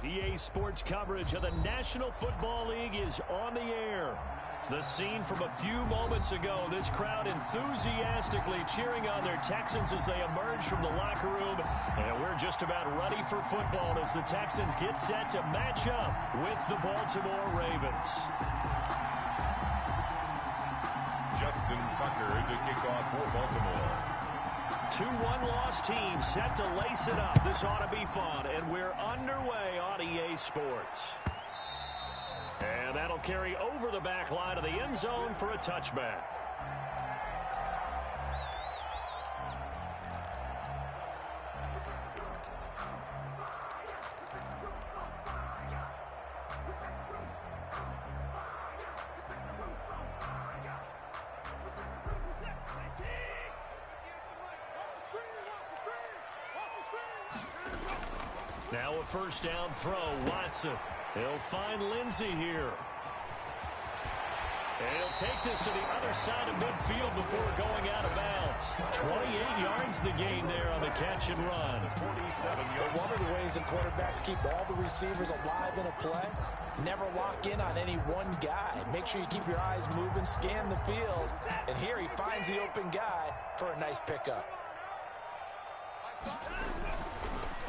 EA Sports coverage of the National Football League is on the air. The scene from a few moments ago, this crowd enthusiastically cheering on their Texans as they emerge from the locker room. And we're just about ready for football as the Texans get set to match up with the Baltimore Ravens. Justin Tucker to kick off for Baltimore. 2-1 loss team set to lace it up. This ought to be fun, and we're underway on EA Sports. And that'll carry over the back line of the end zone for a touchback. Now a first down throw, Watson. He'll find Lindsey here. And he'll take this to the other side of midfield before going out of bounds. 28 yards the gain there on the catch and run. 47 One of the ways that quarterbacks keep all the receivers alive in a play, never lock in on any one guy. Make sure you keep your eyes moving, scan the field. And here he finds the open guy for a nice pickup.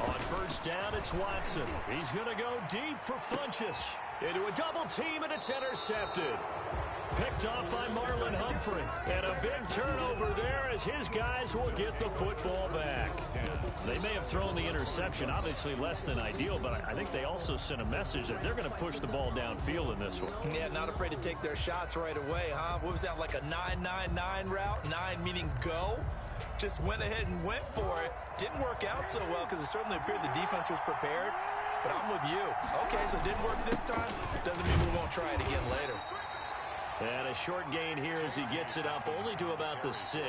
On first down, it's Watson. He's going to go deep for Funchess. Into a double team, and it's intercepted. Picked off by Marlon Humphrey. And a big turnover there as his guys will get the football back. They may have thrown the interception, obviously less than ideal, but I think they also sent a message that they're going to push the ball downfield in this one. Yeah, not afraid to take their shots right away, huh? What was that, like a 9-9-9 route? 9 meaning go? Just went ahead and went for it. Didn't work out so well because it certainly appeared the defense was prepared. But I'm with you. Okay, so it didn't work this time. Doesn't mean we won't try it again later. And a short gain here as he gets it up only to about the 6.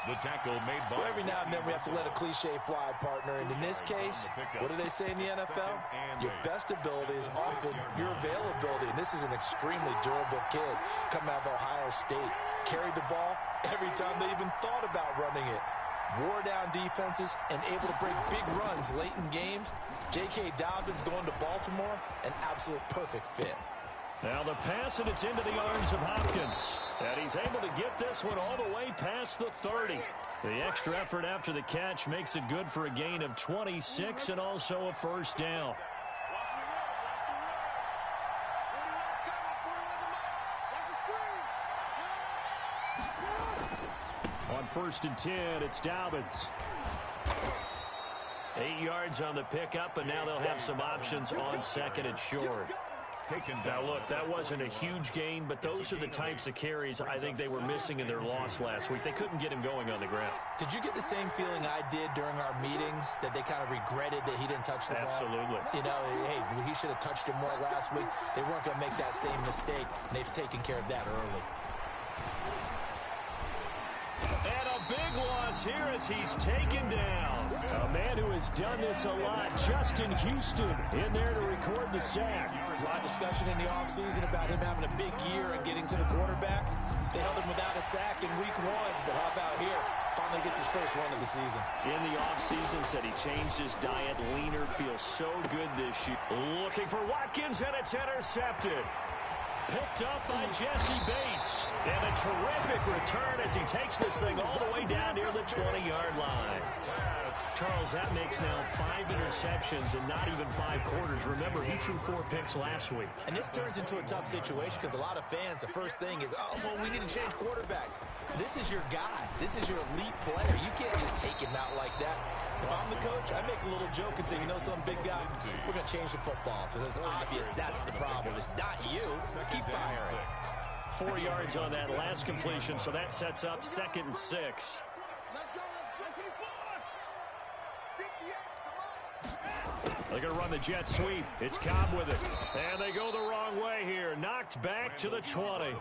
The tackle made by... Well, every now and then we have to let a cliche fly, partner. And in this case, what do they say in the NFL? Your best ability is often your availability. And this is an extremely durable kid coming out of Ohio State. Carried the ball every time they even thought about running it. Wore down defenses and able to break big runs late in games. J.K. Dobbins going to Baltimore, an absolute perfect fit. Now the pass, and it's into the arms of Hopkins. And he's able to get this one all the way past the 30. The extra effort after the catch makes it good for a gain of 26 and also a first down. On 1st and 10, it's Dobbins. 8 yards on the pickup, and now they'll have some options on 2nd and short. Now, look, that wasn't a huge gain, but those are the types of carries I think they were missing in their loss last week. They couldn't get him going on the ground. Did you get the same feeling I did during our meetings, that they kind of regretted that he didn't touch the ball? Absolutely. You know, hey, he should have touched it more last week. They weren't going to make that same mistake, and they've taken care of that early. And a big loss here as he's taken down. A man who has done this a lot, Justin Houston, in there to record the sack. There's a lot of discussion in the offseason about him having a big year and getting to the quarterback. They held him without a sack in week 1, but how about here? Finally gets his first one of the season. In the offseason, said he changed his diet, leaner, feels so good this year. Looking for Watkins, and it's intercepted. Picked up by Jesse Bates. And a terrific return as he takes this thing all the way down near the 20-yard line. Charles, that makes now 5 interceptions in not even 5 quarters. Remember, he threw 4 picks last week. And this turns into a tough situation because a lot of fans, the first thing is, oh, well, we need to change quarterbacks. This is your guy. This is your elite player. You can't just take him out like that. If I'm the coach, I make a little joke and say, you know, some big guy, we're going to change the football. So it's obvious that's the problem. It's not you. Keep firing. 4 yards on that last completion, so that sets up 2nd and 6. They're going to run the jet sweep. It's Cobb with it. And they go the wrong way here. Knocked back to the 20.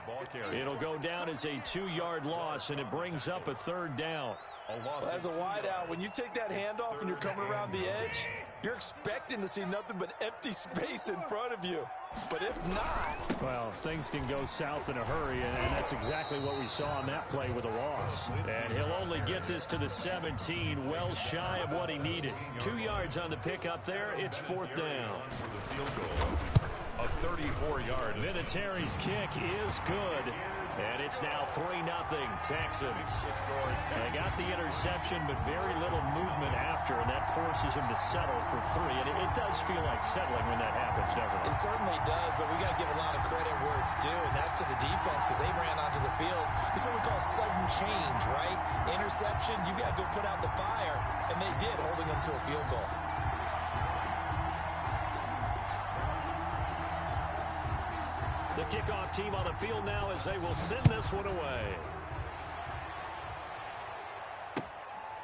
It'll go down as a 2-yard loss, and it brings up a 3rd down. Well, as a wideout, when you take that handoff and you're coming around the edge, you're expecting to see nothing but empty space in front of you. But if not... Well, things can go south in a hurry, and that's exactly what we saw on that play with a loss. And he'll only get this to the 17, well shy of what he needed. 2 yards on the pickup there. It's 4th down. A 34-yard. Vinatieri's kick is good. And it's now 3-0 Texans. They got the interception, but very little movement after, and that forces him to settle for 3. And it does feel like settling when that happens, doesn't it? It certainly does, but we got to give a lot of credit where it's due, and that's to the defense because they ran onto the field. This is what we call sudden change, right? Interception, you got to go put out the fire, and they did, holding them to a field goal. The kickoff team on the field now as they will send this one away.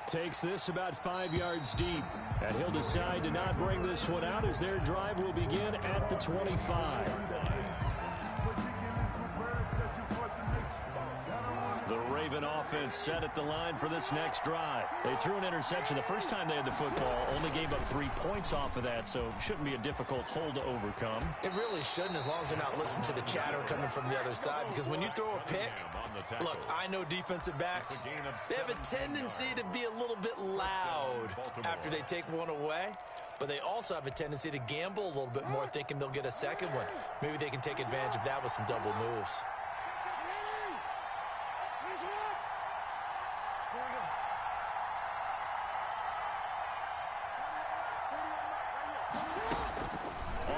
Takes this about 5 yards deep. And he'll decide to not bring this one out as their drive will begin at the 25. The Raven offense set at the line for this next drive. They threw an interception the first time they had the football, only gave up 3 points off of that, so shouldn't be a difficult hole to overcome. It really shouldn't, as long as they're not listening to the chatter coming from the other side, because when you throw a pick, look, I know defensive backs, they have a tendency to be a little bit loud after they take one away, but they also have a tendency to gamble a little bit more, thinking they'll get a second one. Maybe they can take advantage of that with some double moves.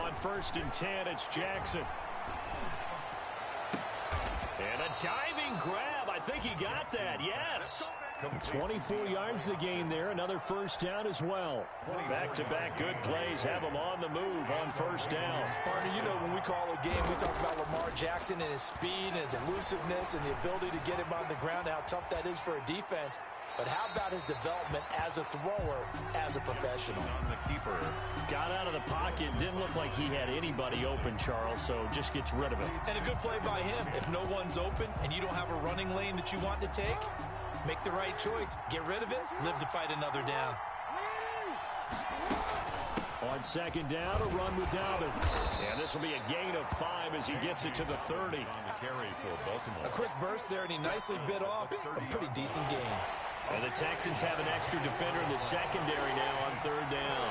On 1st and 10, it's Jackson. And a diving grab. I think he got that, yes. 24 yards the gain there. Another 1st down as well. Back-to-back good plays have him on the move on 1st down. Partner, you know when we call a game, we talk about Lamar Jackson and his speed and his elusiveness and the ability to get him on the ground, how tough that is for a defense. But how about his development as a thrower, as a professional? On the keeper. Got out of the pocket. Didn't look like he had anybody open, Charles, so just gets rid of it. And a good play by him. If no one's open and you don't have a running lane that you want to take, make the right choice. Get rid of it. Live to fight another down. On 2nd down, a run with Dobbins. And this will be a gain of 5 as he gets it to the 30. On the carry for Baltimore. A quick burst there, and he nicely bit off a pretty decent gain. And the Texans have an extra defender in the secondary now on 3rd down.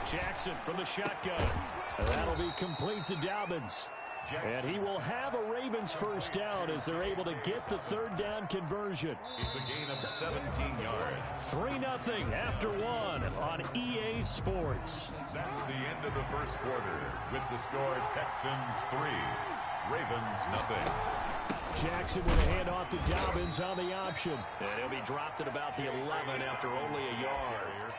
Jackson from the shotgun. That'll be complete to Dobbins. And he will have a Ravens 1st down as they're able to get the 3rd down conversion. It's a gain of 17 yards. 3-0 after 1 on EA Sports. That's the end of the 1st quarter with the score Texans 3, Ravens 0. Jackson with a handoff to Dobbins on the option. And he'll be dropped at about the 11 after only a yard.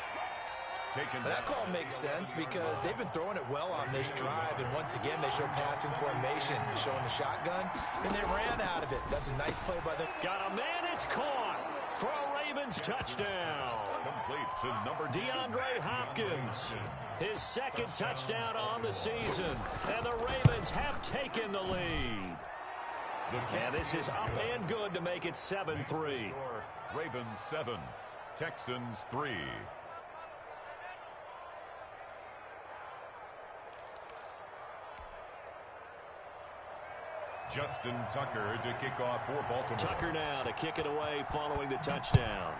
That call makes sense because they've been throwing it well on this drive, and once again they show passing formation, showing the shotgun, and they ran out of it. That's a nice play by them. Got a man, it's caught for a Ravens touchdown. Complete to number DeAndre Hopkins, his 2nd touchdown on the season, and the Ravens have taken the lead. And this is up and good to make it 7-3. Ravens 7, Texans 3. Justin Tucker to kick off for Baltimore. Tucker now to kick it away following the touchdown.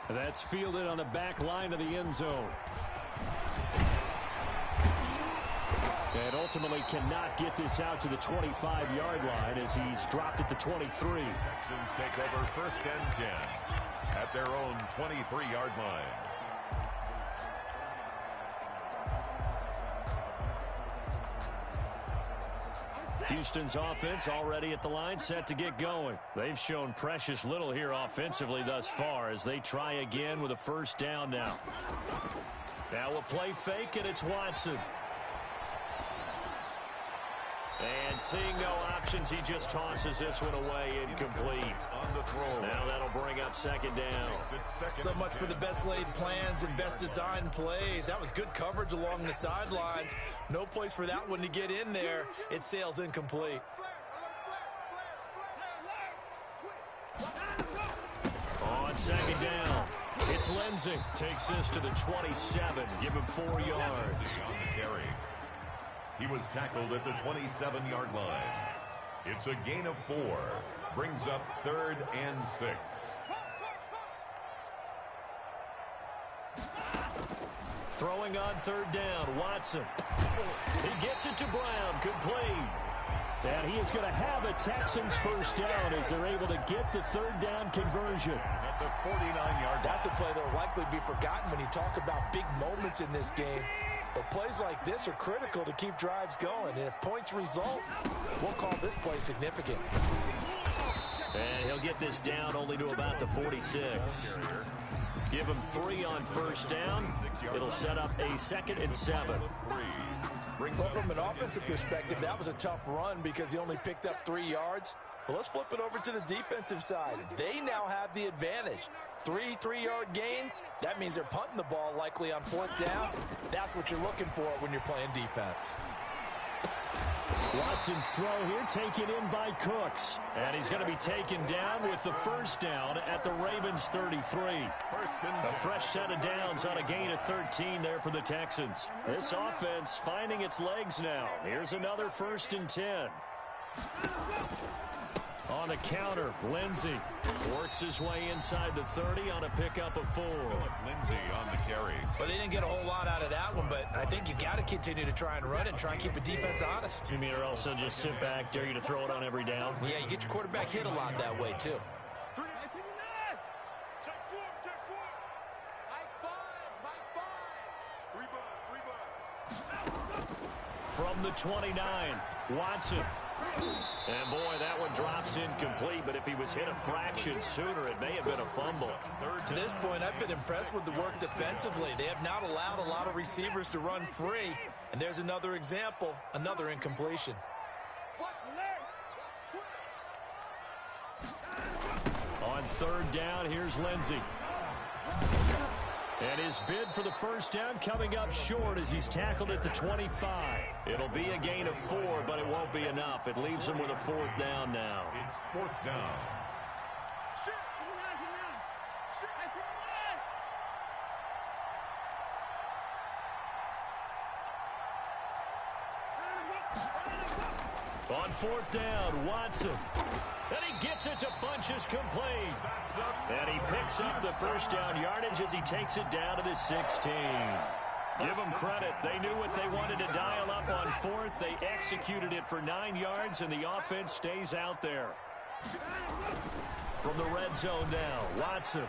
That's fielded on the back line of the end zone. And ultimately cannot get this out to the 25-yard line as he's dropped at the 23. Texans take over 1st and 10 at their own 23-yard line. Houston's offense already at the line, set to get going. They've shown precious little here offensively thus far as they try again with a 1st down now. Now we'll play fake, and it's Watson. And seeing no options, he just tosses this one away, incomplete. Now that'll bring up second down. So much for the best laid plans and best designed plays. That was good coverage along the sidelines. No place for that one to get in there. It sails incomplete. On second down, it's Lindsey. Takes this to the 27. Give him 4 yards. He was tackled at the 27-yard line. It's a gain of 4. Brings up 3rd and 6. Throwing on third down, Watson. He gets it to Brown, complete. And he is going to have a Texans first down as they're able to get the third down conversion. At the 49-yard line. That's a play that will likely be forgotten when you talk about big moments in this game. But plays like this are critical to keep drives going. And if points result, we'll call this play significant. And he'll get this down only to about the 46. Give him 3 on first down. It'll set up a 2nd and 7. Well, from an offensive perspective, that was a tough run because he only picked up 3 yards. Well, let's flip it over to the defensive side. They now have the advantage. 3 3-yard gains, that means they're punting the ball likely on 4th down. That's what you're looking for when you're playing defense. Watson's throw here taken in by Cooks. And he's going to be taken down with the first down at the Ravens 33. A fresh set of downs on a gain of 13 there for the Texans. This offense finding its legs now. Here's another 1st and 10. On a counter, Lindsey works his way inside the 30 on a pickup of 4. Lindsey on the carry. Well, they didn't get a whole lot out of that one, but I think you've got to continue to try and run it and try and keep the defense honest. You mean or also just sit back, dare you to throw it on every down? Yeah, you get your quarterback hit a lot that way, too. From the 29, Watson. And boy, that one drops incomplete, but if he was hit a fraction sooner, it may have been a fumble. To this point, I've been impressed with the work defensively. They have not allowed a lot of receivers to run free. And there's another example, another incompletion. On third down, here's Lindsey. And his bid for the first down coming up short as he's tackled at the 25. It'll be a gain of 4, but it won't be enough. It leaves him with a 4th down now. It's 4th down. On 4th down, Watson. And he gets it to Funchess, complete. And he picks up the first down yardage as he takes it down to the 16. Give them credit. They knew what they wanted to dial up on 4th. They executed it for 9 yards, and the offense stays out there. From the red zone now, Watson.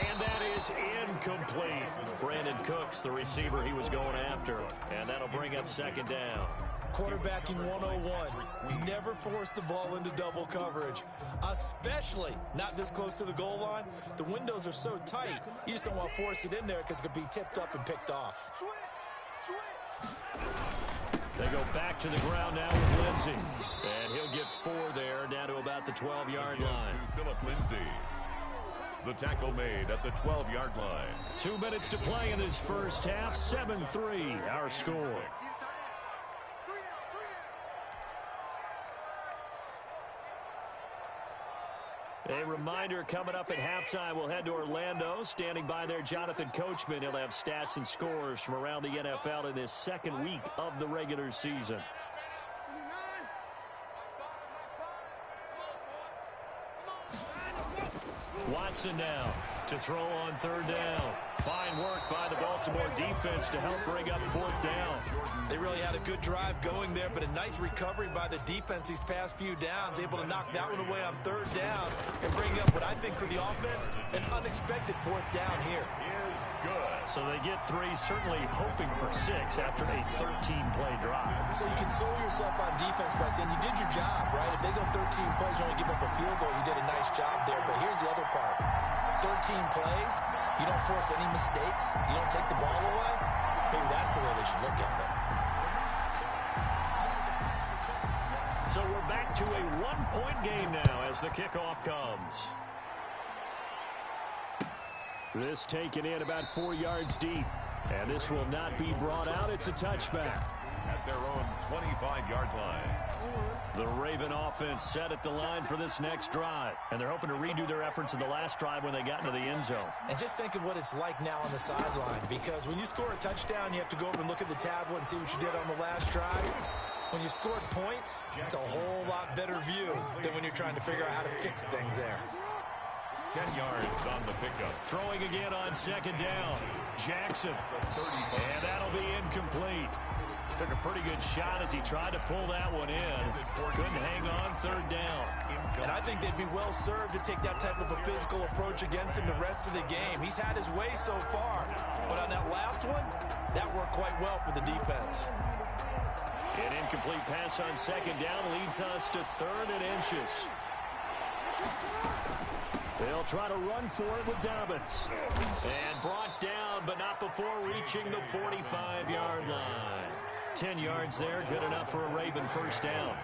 And that is incomplete. Brandon Cooks, the receiver he was going after. And that'll bring up second down. Quarterbacking 101. Never force the ball into double coverage, especially not this close to the goal line. The windows are so tight, you just don't want to force it in there because it could be tipped up and picked off. They go back to the ground now with Lindsey. And he'll get 4 there, down to about the 12-yard line. Philip Lindsey. The tackle made at the 12-yard line. 2 minutes to play in this first half. 7-3, our score. A reminder, coming up at halftime, we'll head to Orlando. Standing by there, Jonathan Coachman. He'll have stats and scores from around the NFL in this second week of the regular season. Watson now to throw on third down. Fine work by the Baltimore defense to help bring up 4th down. They really had a good drive going there, but a nice recovery by the defense these past few downs, able to knock that one away on third down and bring up what I think for the offense, an unexpected 4th down here. So they get 3, certainly hoping for 6 after a 13-play drive. So you console yourself on defense by saying you did your job, right? If they go 13 plays, you only give up a field goal, you did a nice job there. But here's the other part. 13 plays, you don't force any mistakes, you don't take the ball away. Maybe that's the way they should look at it. So we're back to a one-point game now as the kickoff comes. This taken in about 4 yards deep. And this will not be brought out. It's a touchback. At their own 25-yard line. The Raven offense set at the line for this next drive. And they're hoping to redo their efforts in the last drive when they got into the end zone. And just think of what it's like now on the sideline. Because when you score a touchdown, you have to go over and look at the tablet and see what you did on the last drive. When you scored points, it's a whole lot better view than when you're trying to figure out how to fix things there. 10 yards on the pickup. Throwing again on second down. Jackson. And that'll be incomplete. Took a pretty good shot as he tried to pull that one in. Couldn't hang on third down. And I think they'd be well served to take that type of a physical approach against him the rest of the game. He's had his way so far. But on that last one, that worked quite well for the defense. An incomplete pass on second down leads us to 3rd and inches. They'll try to run for it with Dobbins. And brought down, but not before reaching the 45-yard line. 10 yards there, good enough for a Raven first down.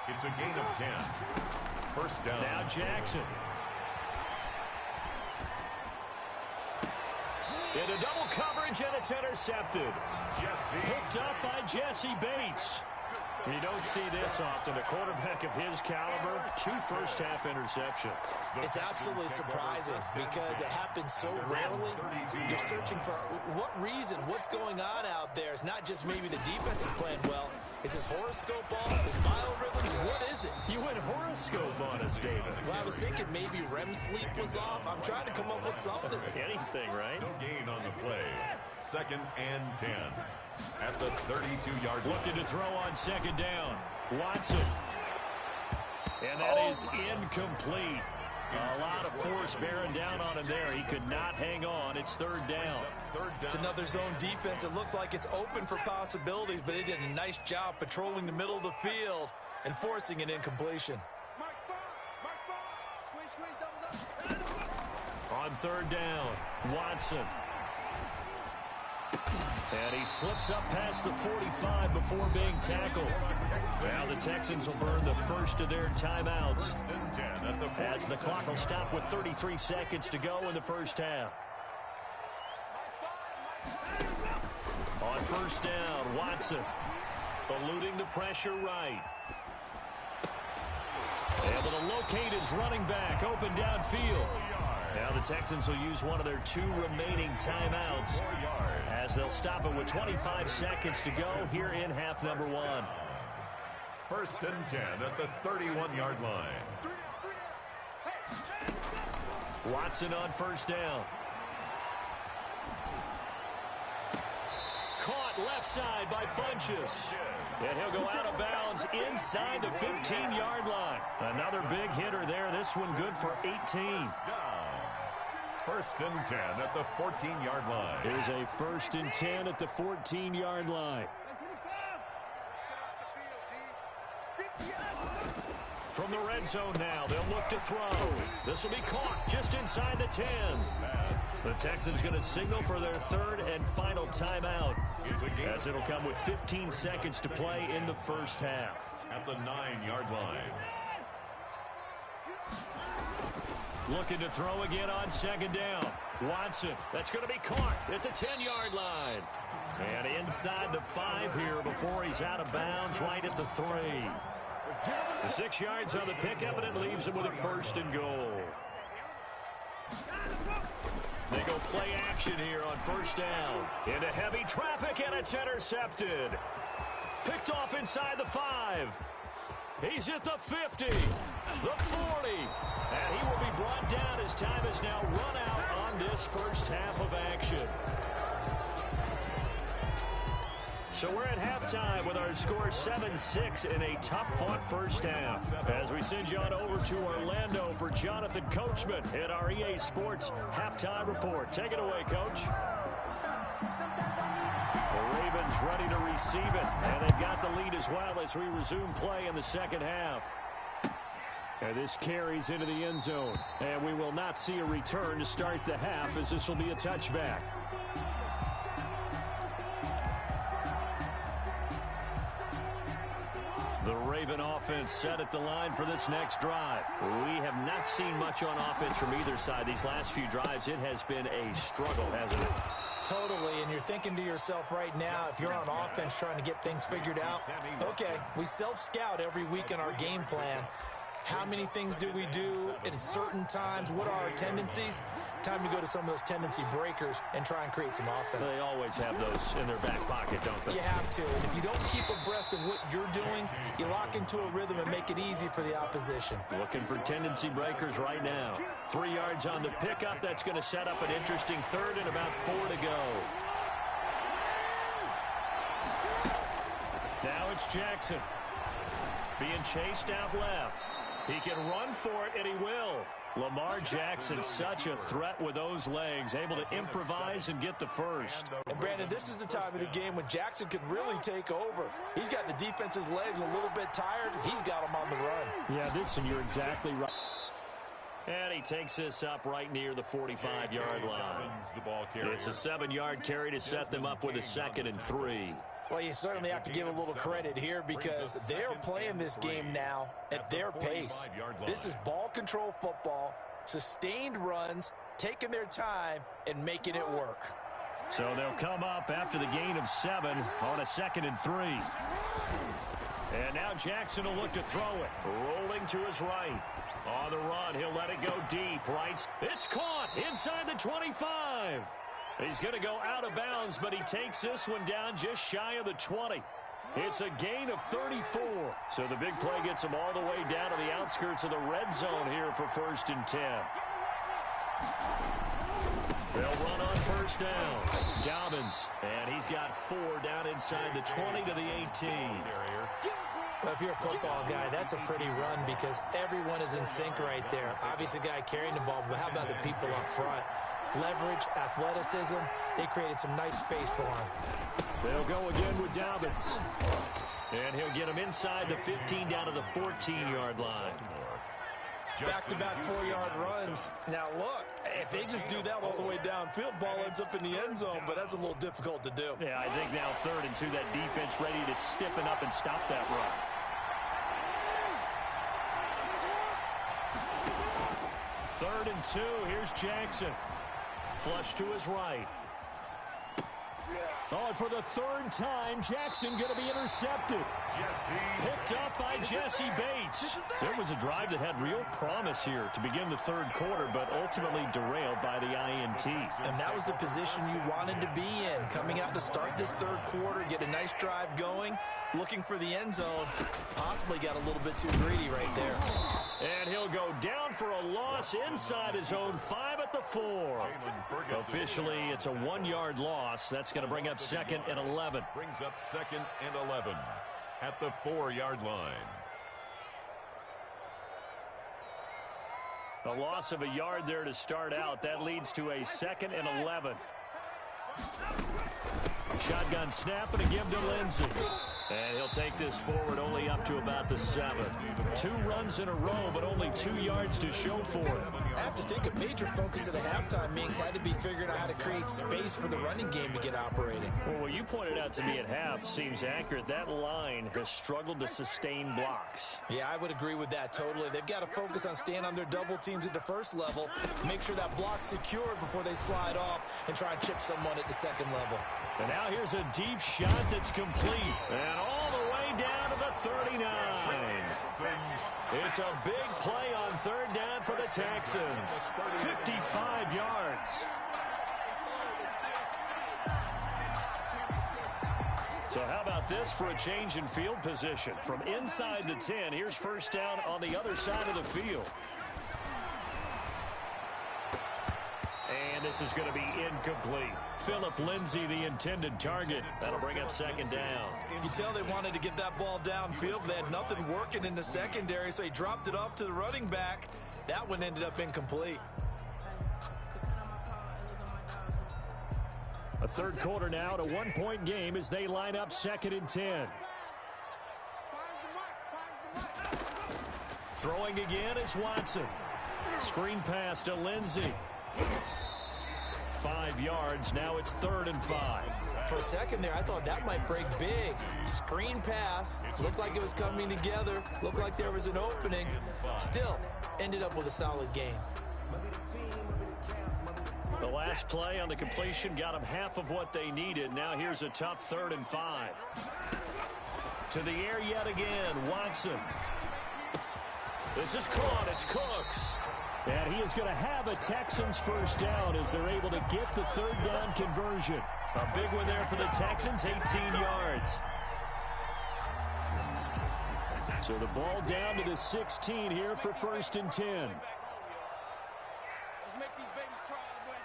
It's a gain of 10. First down. Now Jackson. Into double coverage, and it's intercepted. Picked up by Jesse Bates. You don't see this often. A quarterback of his caliber, 2 first-half interceptions. It's absolutely surprising because it happens so rarely. You're searching for what reason, what's going on out there. It's not just maybe the defense is playing well. Is his horoscope off? His biorhythms? What is it? You went horoscope on us, David. Well, I was thinking maybe REM sleep was off. I'm trying to come up with something. Anything, right? No gain on the play. 2nd and 10. At the 32-yard line. Looking to throw on second down. Watson. And that is incomplete. A lot of force bearing down on him there. He could not hang on. It's 3rd down. It's another zone defense. It looks like it's open for possibilities, but they did a nice job patrolling the middle of the field and forcing an incompletion. On 3rd down, Watson. And he slips up past the 45 before being tackled. Now the Texans will burn the first of their timeouts as the clock will stop with 33 seconds to go in the first half. On 1st down, Watson eluding the pressure right. Able to locate his running back open downfield. Now the Texans will use one of their 2 remaining timeouts as they'll stop it with 25 seconds to go here in half number 1. 1st and 10 at the 31-yard line. Watson on 1st down. Caught left side by Funchess. And he'll go out of bounds inside the 15-yard line. Another big hitter there. This one good for 18. 1st and 10 at the 14-yard line. Here's a 1st and 10 at the 14-yard line. From the red zone now, they'll look to throw. This will be caught just inside the 10. The Texans going to signal for their 3rd and final timeout, as it'll come with 15 seconds to play in the first half. At the 9-yard line. Looking to throw again on second down. Watson, that's going to be caught at the 10-yard line. And inside the 5 here before he's out of bounds right at the 3. The 6 yards on the pickup, and it leaves him with a 1st and goal. They go play action here on 1st down. Into heavy traffic, and it's intercepted. Picked off inside the 5. He's at the 50, the 40, and he will be brought down as time is now run out on this first half of action. So we're at halftime with our score 7-6 in a tough-fought first half. As we send you on over to Orlando for Jonathan Coachman at our EA Sports Halftime Report. Take it away, Coach. The Ravens ready to receive it, and they've got the lead as well as we resume play in the second half. And this carries into the end zone, and we will not see a return to start the half, as this will be a touchback. The Raven offense set at the line for this next drive. We have not seen much on offense from either side. These last few drives, it has been a struggle, hasn't it? Totally, and you're thinking to yourself right now, if you're on offense trying to get things figured out, okay, we self-scout every week in our game plan. How many things do we do at certain times? What are our tendencies? Time to go to some of those tendency breakers and try and create some offense. They always have those in their back pocket, don't they? You have to, and if you don't keep abreast of what you're doing, you lock into a rhythm and make it easy for the opposition. Looking for tendency breakers right now. 3 yards on the pickup. That's going to set up an interesting third and about 4 to go. Now it's Jackson being chased out left. He can run for it, and he will. Lamar Jackson, such a threat with those legs, able to improvise and get the first. And, Brandon, this is the time of the game when Jackson could really take over. He's got the defense's legs a little bit tired. He's got them on the run. Yeah, you're exactly right. And he takes this up right near the 45-yard line. It's a 7-yard carry to set them up with a 2nd and 3. Well, you certainly have to give a little credit here because they're playing this game now at their pace. This is ball control football, sustained runs, taking their time, and making it work. So they'll come up after the gain of 7 on a 2nd and 3. And now Jackson will look to throw it. Rolling to his right. On the run, he'll let it go deep. Right. It's caught inside the 25. He's going to go out of bounds, but he takes this one down just shy of the 20. It's a gain of 34. So the big play gets him all the way down to the outskirts of the red zone here for 1st and 10. They'll run on 1st down. Dobbins, and he's got 4 down inside the 20 to the 18. Well, if you're a football guy, that's a pretty run because everyone is in sync right there. Obviously, the guy carrying the ball, but how about the people up front? Leverage, athleticism, they created some nice space for him. They'll go again with Dobbins. And he'll get him inside the 15 down to the 14-yard line. Back-to-back 4-yard runs. Now, look, if they just do that all the way downfield, ball ends up in the end zone, but that's a little difficult to do. Yeah, I think now 3rd and 2, that defense ready to stiffen up and stop that run. Third and 2, here's Jackson. Flush to his right. Oh, and for the 3rd time, Jackson going to be intercepted. Picked up by Jesse Bates. So it was a drive that had real promise here to begin the 3rd quarter, but ultimately derailed by the INT. And that was the position you wanted to be in. Coming out to start this 3rd quarter, get a nice drive going, looking for the end zone. Possibly got a little bit too greedy right there. And he'll go down for a loss inside his own 5 at the 4. Officially, it's a 1-yard loss. That's going to bring up 2nd and 11. Brings up 2nd and 11 at the 4-yard line. The loss of a yard there to start out. That leads to a 2nd and 11. Shotgun snap and a give to Lindsey. And he'll take this forward only up to about the 7. 2 runs in a row, but only 2 yards to show for it. I have to think a major focus at a halftime meetings had to be figuring out how to create space for the running game to get operating. Well, what you pointed out to me at half seems accurate. That line has struggled to sustain blocks. Yeah, I would agree with that totally. They've got to focus on staying on their double teams at the 1st level, make sure that block's secured before they slide off and try and chip someone at the 2nd level. And now here's a deep shot that's complete. And all the way down to the 39. It's a big play on 3rd down for the Texans. 55 yards. So how about this for a change in field position? From inside the 10, here's 1st down on the other side of the field. And this is going to be incomplete. Phillip Lindsay, the intended target. That'll bring up 2nd down. You can tell they wanted to get that ball downfield, but they had nothing working in the secondary, so he dropped it off to the running back. That one ended up incomplete. A 3rd quarter now, to 1-point game as they line up 2nd and 10. Throwing again is Watson. Screen pass to Lindsey. 5 yards. Now it's 3rd and 5. For a second there, I thought that might break big. Screen pass. Looked like it was coming together. Looked like there was an opening. Still, ended up with a solid game. The last play on the completion got them half of what they needed. Now here's a tough 3rd and 5. To the air yet again, Watson. This is caught. It's Cooks. And he is going to have a Texans first down as they're able to get the 3rd down conversion. A big one there for the Texans, 18 yards. So the ball down to the 16 here for 1st and 10. Let's make these babies cry all the way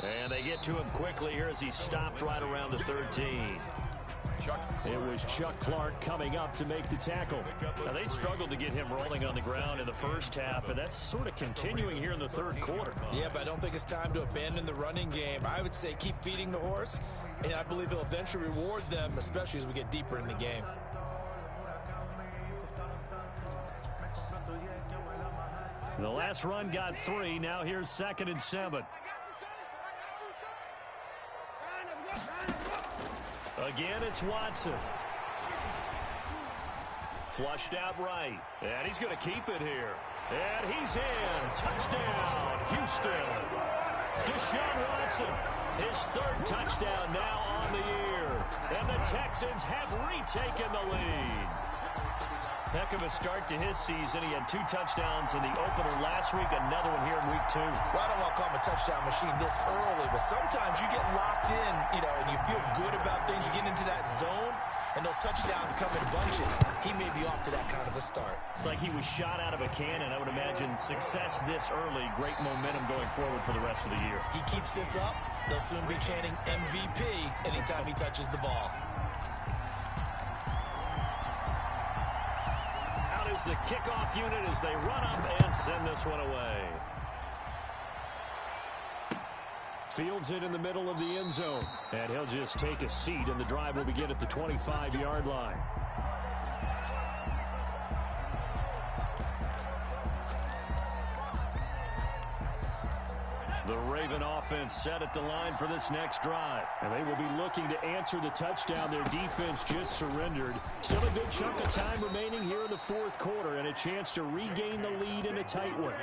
back. And they get to him quickly here as he stopped right around the 13. It was Chuck Clark coming up to make the tackle. Now, they struggled to get him rolling on the ground in the first half, and that's sort of continuing here in the 3rd quarter. Yeah, but I don't think it's time to abandon the running game. I would say keep feeding the horse, and I believe he'll eventually reward them, especially as we get deeper in the game. The last run got 3. Now here's 2nd and 7. Again, it's Watson. Flushed out right. And he's going to keep it here. And he's in. Touchdown, Houston. Deshaun Watson, his 3rd touchdown now on the year. And the Texans have retaken the lead. Heck of a start to his season. He had 2 touchdowns in the opener last week, another one here in week 2. Well, I don't want to call him a touchdown machine this early, but sometimes you get locked in, and you feel good about things. You get into that zone, and those touchdowns come in bunches. He may be off to that kind of a start. It's like he was shot out of a cannon. I would imagine success this early, great momentum going forward for the rest of the year. He keeps this up, they'll soon be chanting MVP anytime he touches the ball. Is the kickoff unit as they run up and send this one away. Fields it in the middle of the end zone, and he'll just take a seat, and the drive will begin at the 25-yard line. The Raven offense set at the line for this next drive. And they will be looking to answer the touchdown their defense just surrendered. Still a good chunk of time remaining here in the 4th quarter and a chance to regain the lead in a tight one.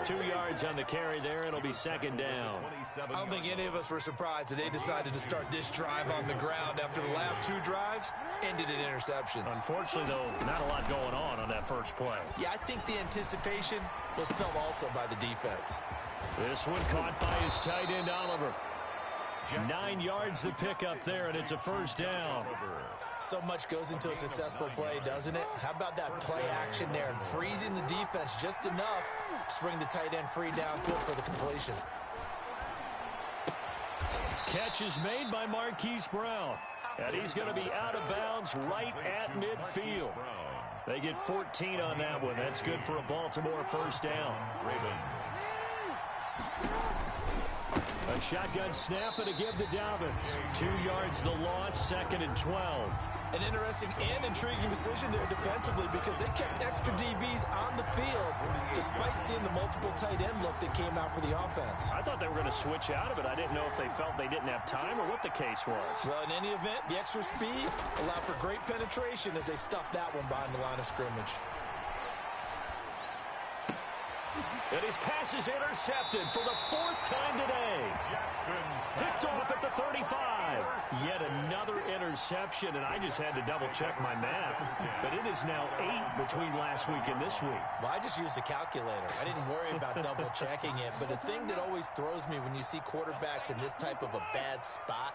2 yards on the carry there. It'll be 2nd down. I don't think any of us were surprised that they decided to start this drive on the ground after the last 2 drives ended in interceptions. Unfortunately, though, not a lot going on that first play. Yeah, I think the anticipation was felt also by the defense. This one caught by his tight end, Oliver. 9 yards to pick up there, and it's a 1st down. So much goes into a successful play, doesn't it? How about that play action there? Freezing the defense just enough to bring the tight end free downfield for the completion. Catch is made by Marquise Brown. And he's going to be out of bounds right at midfield. They get 14 on that one. That's good for a Baltimore 1st down. A shotgun snap and a give to Dobbins. 2 yards the loss, 2nd and 12. An interesting and intriguing decision there defensively because they kept extra DBs on the field despite seeing the multiple tight end look that came out for the offense. I thought they were going to switch out of it. I didn't know if they felt they didn't have time or what the case was. Well, in any event, the extra speed allowed for great penetration as they stuffed that one behind the line of scrimmage. And his pass is intercepted for the 4th time today. Picked off at the 35. Yet another interception, and I just had to double-check my math. But it is now 8 between last week and this week. Well, I just used a calculator. I didn't worry about double-checking it. But the thing that always throws me when you see quarterbacks in this type of a bad spot,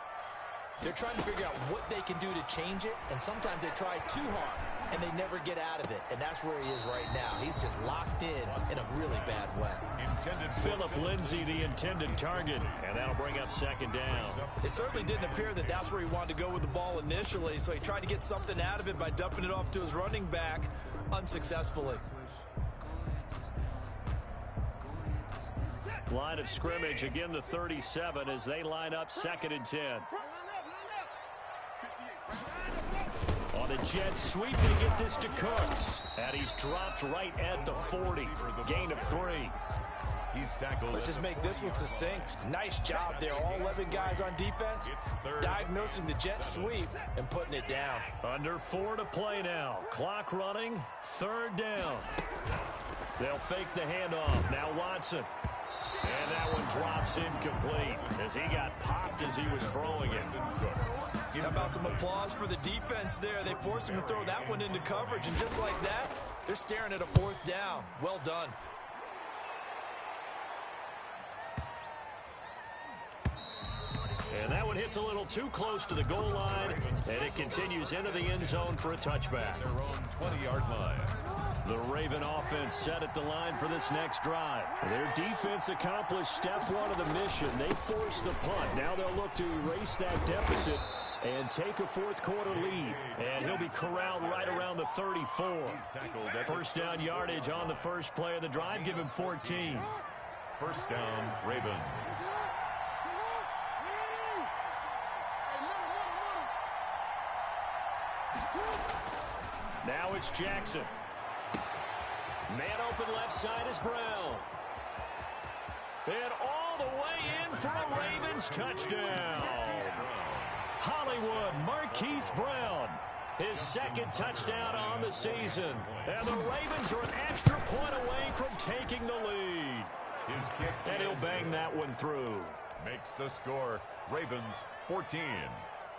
they're trying to figure out what they can do to change it, and sometimes they try too hard, and they never get out of it, and that's where he is right now. He's just locked in a really bad way. Philip Lindsay, the intended target, and that'll bring up 2nd down. It certainly didn't appear that that's where he wanted to go with the ball initially, so he tried to get something out of it by dumping it off to his running back unsuccessfully. Line of scrimmage, again the 37 as they line up 2nd and 10. On the Jets sweep. They get this to Cooks. And he's dropped right at the 40. Gain of 3. He's tackled. Let's just make this one succinct. Nice job there. All 11 guys on defense diagnosing the jet sweep and putting it down. Under 4 to play now. Clock running. 3rd down. They'll fake the handoff. Now Watson. And that one drops incomplete as he got popped as he was throwing it. How about some applause for the defense there? They forced him to throw that one into coverage, and just like that, they're staring at a 4th down. Well done. And that one hits a little too close to the goal line, and it continues into the end zone for a touchback. Their own 20-yard line. The Raven offense set at the line for this next drive. Their defense accomplished step 1 of the mission. They forced the punt. Now they'll look to erase that deficit and take a 4th quarter lead. And he'll be corralled right around the 34. First down yardage on the first play of the drive. Give him 14. First down, Ravens. Now it's Jackson. Man open left side is Brown. And all the way in for a Ravens touchdown. Hollywood Marquise Brown. His 2nd touchdown on the season. And the Ravens are an extra point away from taking the lead. His kick. And he'll bang that one through. Makes the score Ravens 14,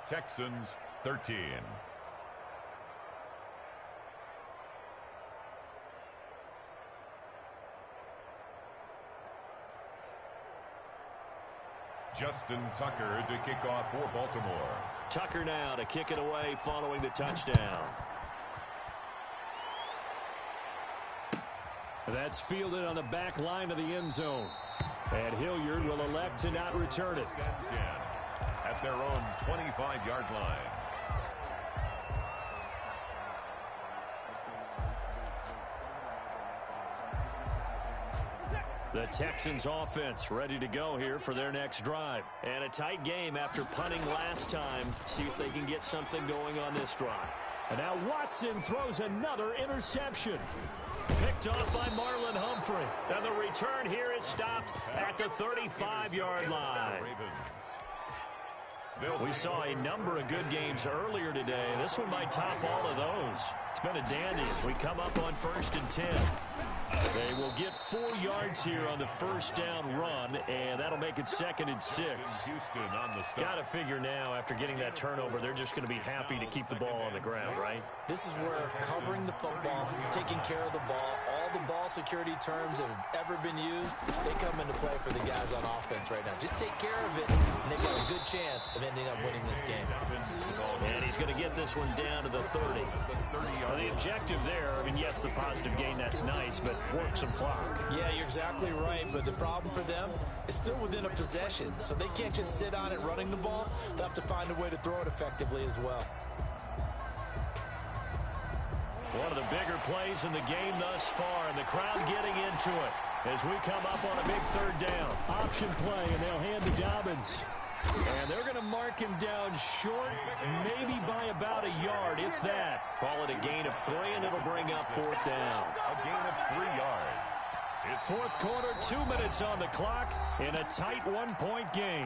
Texans 13. Justin Tucker to kick off for Baltimore. Tucker now to kick it away following the touchdown. That's fielded on the back line of the end zone. And Hilliard will elect to not return it. At their own 25-yard line. The Texans offense ready to go here for their next drive. And a tight game after punting last time. See if they can get something going on this drive. And now Watson throws another interception. Picked off by Marlon Humphrey. And the return here is stopped at the 35-yard line. We saw a number of good games earlier today. This one might top all of those. It's been a dandy as we come up on 1st and 10. They will get 4 yards here on the first down run, and that'll make it 2nd and 6. Houston on the stop. Got to figure now, after getting that turnover, they're just going to be happy to keep the ball on the ground, right? This is where covering the football, taking care of the ball, all the ball security terms that have ever been used, they come into play for the guys on offense right now. Just take care of it, and they've got a good chance of ending up winning this game. And he's going to get this one down to the 30. Well, the objective there, I mean, yes, the positive gain, that's nice, but work some clock. Yeah, you're exactly right, but the problem for them is still within a possession, so they can't just sit on it running the ball. They'll have to find a way to throw it effectively as well. One of the bigger plays in the game thus far, and the crowd getting into it as we come up on a big 3rd down. Option play, and they'll hand to Dobbins. And they're going to mark him down short, maybe by about a yard, if that. Call it a gain of 3, and it'll bring up 4th down. A gain of 3 yards. It's 4th quarter, 2 minutes on the clock in a tight 1-point game.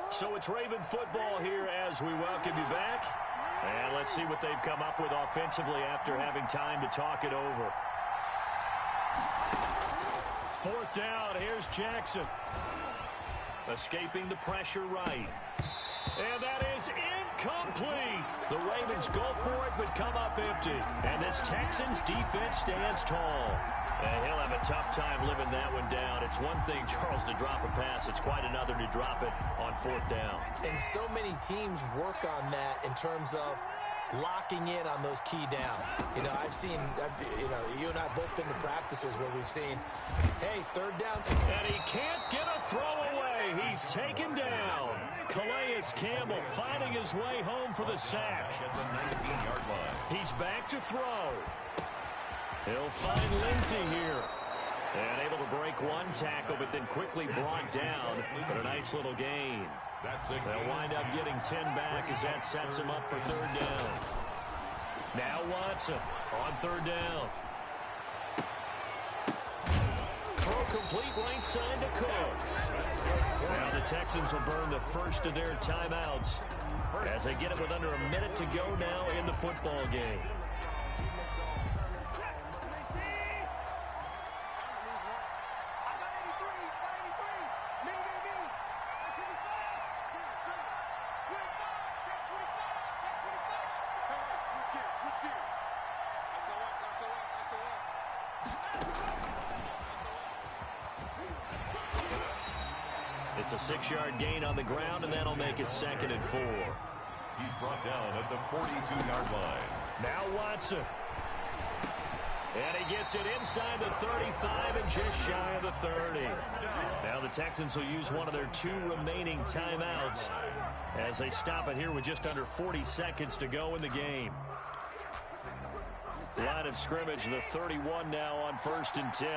So it's Raven football here as we welcome you back. And let's see what they've come up with offensively after having time to talk it over. 4th down, here's Jackson. Escaping the pressure right. And that is incomplete. The Ravens go for it but come up empty. And this Texans defense stands tall. And he'll have a tough time living that one down. It's one thing, Charles, to drop a pass. It's quite another to drop it on 4th down. And so many teams work on that in terms of locking in on those key downs. You know, you and I both been to practices where we've seen, hey, 3rd downs. And he can't get a throw away he's taken down. Calais Campbell finding his way home for the sack. At the 19-yard line. He's back to throw. He'll find Lindsey here. And able to break one tackle, but then quickly brought down. But a nice little gain. They'll wind up getting 10 back as that sets him up for third down. Now Watson on third down. Throw complete right side to Cooks. Now the Texans will burn the first of their timeouts as they get it with under a minute to go now in the football game. It's a 6-yard gain on the ground, and that'll make it 2nd and 4. He's brought down at the 42-yard line. Now Watson. And he gets it inside the 35 and just shy of the 30. Now the Texans will use one of their 2 remaining timeouts as they stop it here with just under 40 seconds to go in the game. Line of scrimmage, the 31 now on 1st and 10.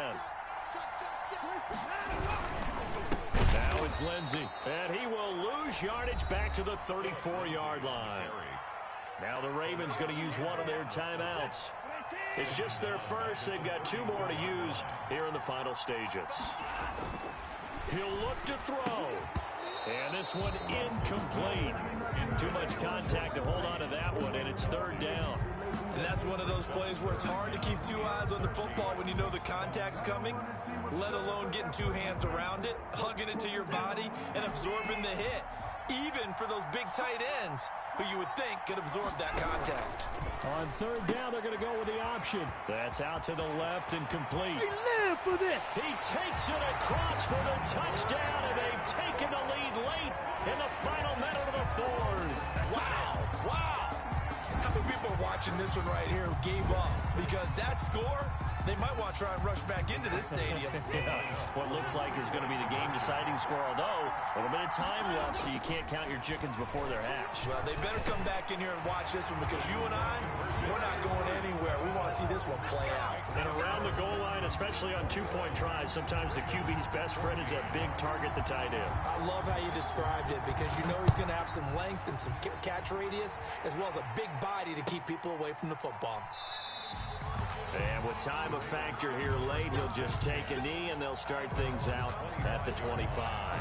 Now it's Lindsey, and he will lose yardage back to the 34-yard line. Now the Ravens going to use one of their timeouts. It's just their first. They've got 2 more to use here in the final stages. He'll look to throw. And this one incomplete. Too much contact to hold on to that one, and it's 3rd down. And that's one of those plays where it's hard to keep 2 eyes on the football when you know the contact's coming, let alone getting 2 hands around it, hugging it to your body, and absorbing the hit. Even for those big tight ends who you would think could absorb that contact. On 3rd down, they're going to go with the option. That's out to the left and complete. We live for this. He takes it across for the touchdown, and they've taken the lead late in the final minute of the 4th. Wow, wow. How many people are watching this one right here who gave up? Because that score, they might want to try and rush back into this stadium. Yeah, what looks like is going to be the game-deciding score, although a little bit of time left, so you can't count your chickens before they're hatched. Well, they better come back in here and watch this one because you and I, we're not going anywhere. We want to see this one play out. And around the goal line, especially on 2-point tries, sometimes the QB's best friend is a big target, the tight end. I love how you described it because you know he's going to have some length and some catch radius as well as a big body to keep people away from the football. And with time a factor here late, he'll just take a knee, and they'll start things out at the 25.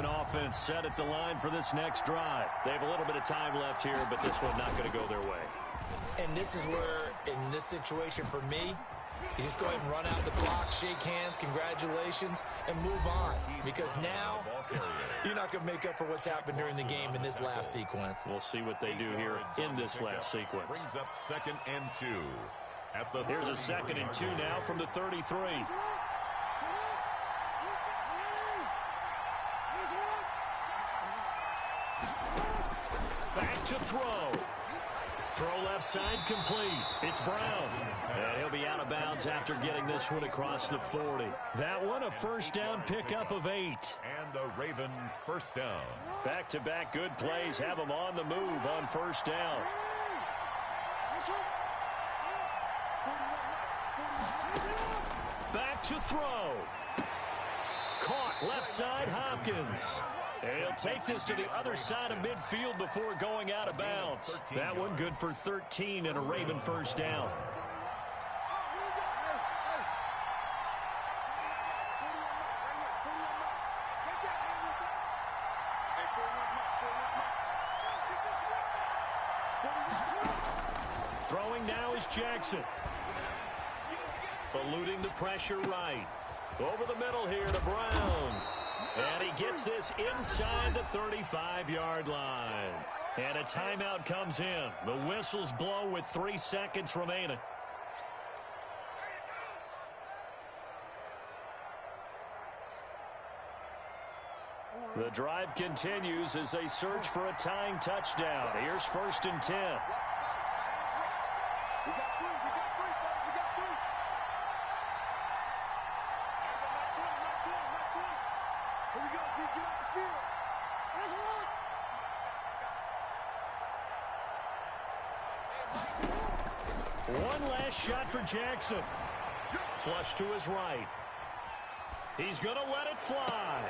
Offense set at the line for this next drive. They have a little bit of time left here, but this one not going to go their way. And this is where, in this situation for me, you just go ahead and run out the clock, shake hands, congratulations, and move on. Because now, you're not going to make up for what's happened during the game in this last sequence. We'll see what they do here in this last sequence. Brings up 2nd and 2. Here's a 2nd and 2 now from the 33. Back to throw. Throw left side complete. It's Brown. And he'll be out of bounds after getting this one across the 40. That one a 1st down pickup of 8. And a Raven 1st down. Back-to-back good plays have them on the move on 1st down. Back to throw. Caught left side Hopkins. And he'll take this to the other side of midfield before going out of bounds. That one good for 13 and a Raven 1st down. Throwing now is Jackson. Eluding the pressure right. Over the middle here to Brown. And he gets this inside the 35-yard line. And a timeout comes in. The whistles blow with 3 seconds remaining. The drive continues as they search for a tying touchdown. Here's 1st and 10. We got three. We got three, fellas. We got three. Here we go, D. Get off the field. One last shot for Jackson. Flush to his right. He's going to let it fly.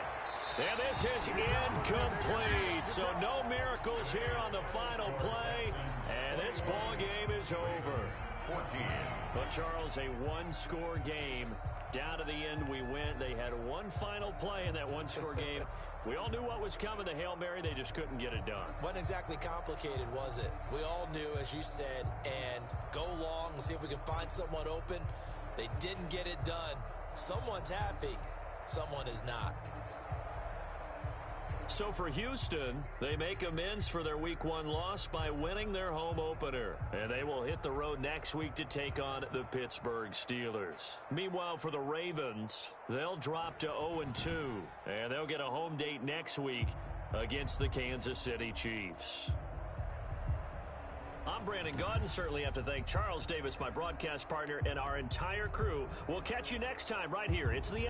And this is incomplete. So no miracles here on the final play. And this ball game is over. 14. Well, Charles, a one-score game. Down to the end we went. They had one final play in that one-score game. We all knew what was coming. The Hail Mary, they just couldn't get it done. Wasn't exactly complicated, was it? We all knew, as you said, and go long and see if we can find someone open. They didn't get it done. Someone's happy. Someone is not. So for Houston, they make amends for their Week 1 loss by winning their home opener. And they will hit the road next week to take on the Pittsburgh Steelers. Meanwhile, for the Ravens, they'll drop to 0-2. And they'll get a home date next week against the Kansas City Chiefs. I'm Brandon Gaudin. Certainly have to thank Charles Davis, my broadcast partner, and our entire crew. We'll catch you next time right here. It's the